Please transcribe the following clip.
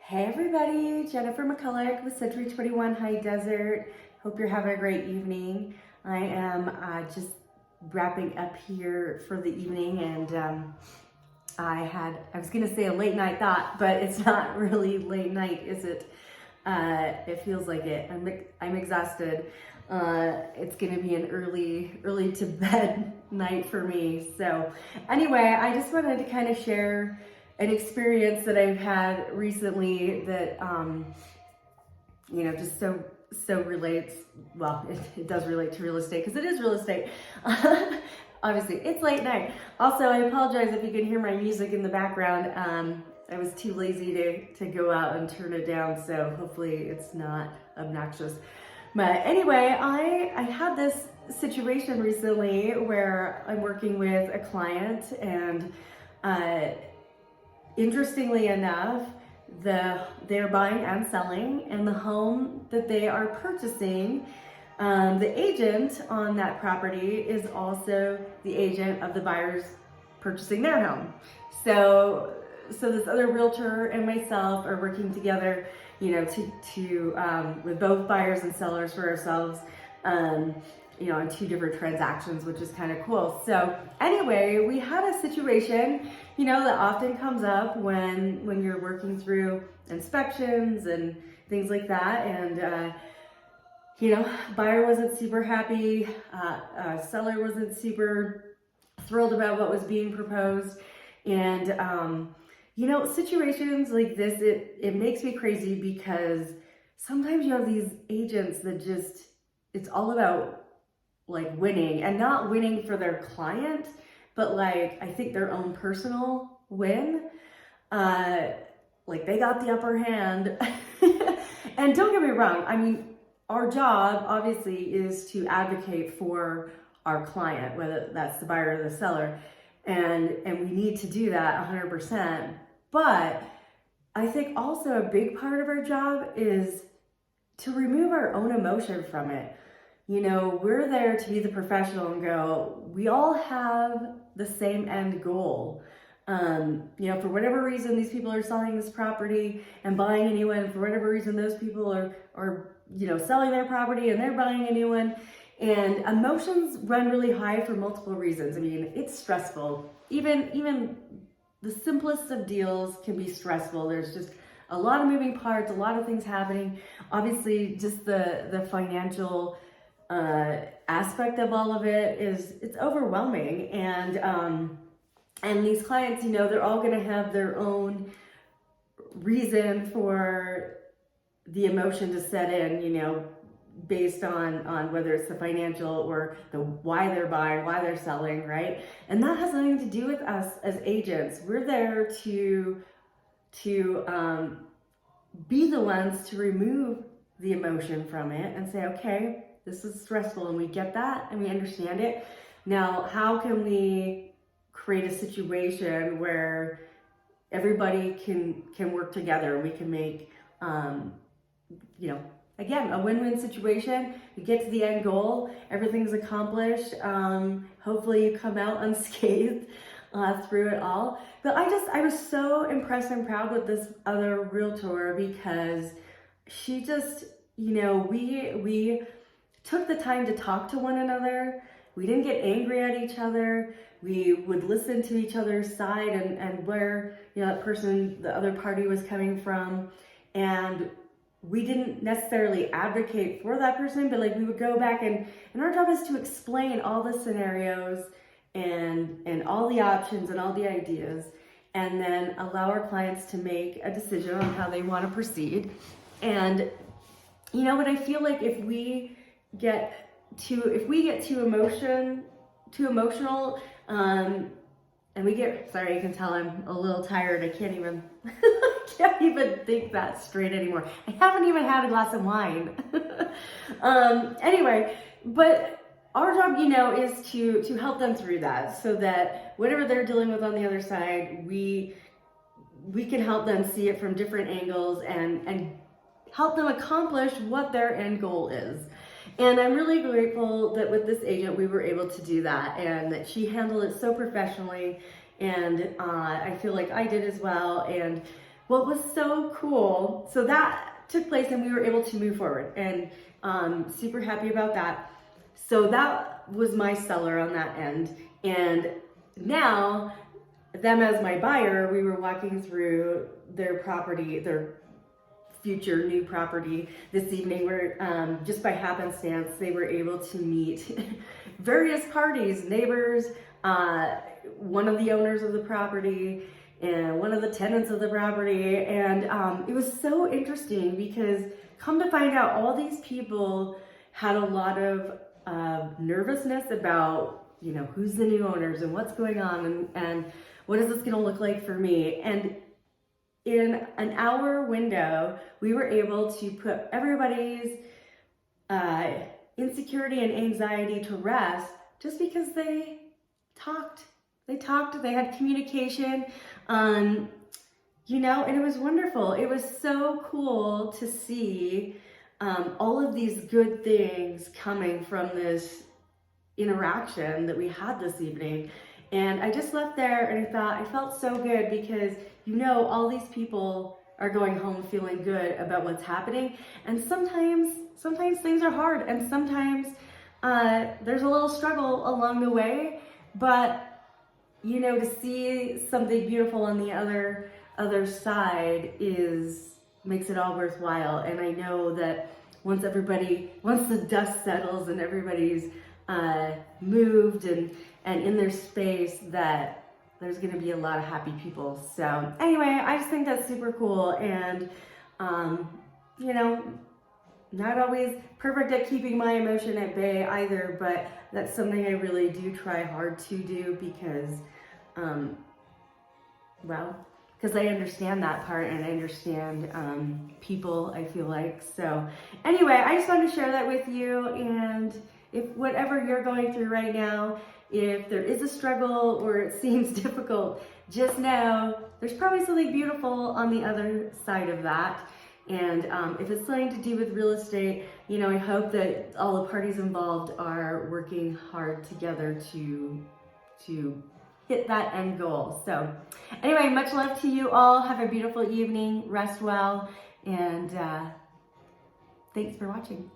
Hey everybody, Jennifer McCulloch with Century 21 High Desert. Hope you're having a great evening. I am just wrapping up here for the evening, and I was gonna say a late night thought, but it's not really late night, is it? It feels like it. I'm exhausted. It's gonna be an early to bed night for me. So anyway, I just wanted to kind of share an experience that I've had recently that, just so relates. Well, it does relate to real estate because it is real estate. Obviously, it's late night. Also, I apologize if you can hear my music in the background. I was too lazy to go out and turn it down, so hopefully it's not obnoxious. But anyway, I had this situation recently where I'm working with a client, and interestingly enough, they're buying and selling, and the home that they are purchasing, the agent on that property is also the agent of the buyers purchasing their home. So this other realtor and myself are working together, to with both buyers and sellers for ourselves, on two different transactions, which is kind of cool. So anyway, we had a situation, that often comes up when you're working through inspections and things like that. And, buyer wasn't super happy. Seller wasn't super thrilled about what was being proposed. And, situations like this, it makes me crazy because sometimes you have these agents that it's all about like winning, and not winning for their client, but like, I think their own personal win. Like they got the upper hand. And don't get me wrong, I mean, our job obviously is to advocate for our client, whether that's the buyer or the seller. And we need to do that 100%. But I think also a big part of our job is to remove our own emotion from it. We're there to be the professional and go, we all have the same end goal. For whatever reason, these people are selling this property and buying a new one. For whatever reason, those people are selling their property and they're buying a new one. And emotions run really high for multiple reasons. I mean, it's stressful. Even the simplest of deals can be stressful. There's just a lot of moving parts, a lot of things happening. Obviously, just the financial aspect of all of it's overwhelming. And these clients, they're all going to have their own reason for the emotion to set in, based on whether it's the financial or the why they're buying, why they're selling, right? And that has nothing to do with us as agents. We're there to be the ones to remove the emotion from it and say, okay, this is stressful, and we get that and we understand it. Now, how can we create a situation where everybody can work together? We can make, again, a win-win situation. You get to the end goal, everything's accomplished. Hopefully you come out unscathed through it all. But I was so impressed and proud with this other realtor because she just, we took the time to talk to one another. We didn't get angry at each other. We would listen to each other's side and where, that person, the other party was coming from. And we didn't necessarily advocate for that person, but like we would go back and our job is to explain all the scenarios and all the options and all the ideas, and then allow our clients to make a decision on how they want to proceed. And what I feel like if we get too emotional, and we get, sorry, you can tell I'm a little tired. I can't even think that straight anymore. I haven't even had a glass of wine. Anyway, but our job, is to help them through that, so that whatever they're dealing with on the other side, we can help them see it from different angles and help them accomplish what their end goal is. And I'm really grateful that with this agent, we were able to do that, and that she handled it so professionally. And I feel like I did as well. And what was so cool, so that took place and we were able to move forward, and super happy about that. So that was my seller on that end. And now, them as my buyer, we were walking through their property, their future new property this evening, where just by happenstance, they were able to meet various parties, neighbors, one of the owners of the property, and one of the tenants of the property. And it was so interesting because come to find out, all these people had a lot of nervousness about, you know, who's the new owners and what's going on, and what is this going to look like for me. And in an hour window, we were able to put everybody's insecurity and anxiety to rest, just because they talked. They had communication, you know, and it was wonderful. It was so cool to see all of these good things coming from this interaction that we had this evening. And I just left there and I thought, I felt so good, because, you know, all these people are going home feeling good about what's happening. And sometimes things are hard, and sometimes there's a little struggle along the way, but, you know, to see something beautiful on the other side makes it all worthwhile. And I know that once the dust settles and everybody's moved and in their space, that there's going to be a lot of happy people. So anyway, I just think that's super cool. And you know, not always perfect at keeping my emotion at bay either, but that's something I really do try hard to do, because because I understand that part, and I understand people, I feel like. So anyway, I just wanted to share that with you. And if whatever you're going through right now, if there is a struggle or it seems difficult, just know there's probably something beautiful on the other side of that. And if it's something to do with real estate, you know, I hope that all the parties involved are working hard together to hit that end goal. So anyway, much love to you all. Have a beautiful evening. Rest well. And thanks for watching.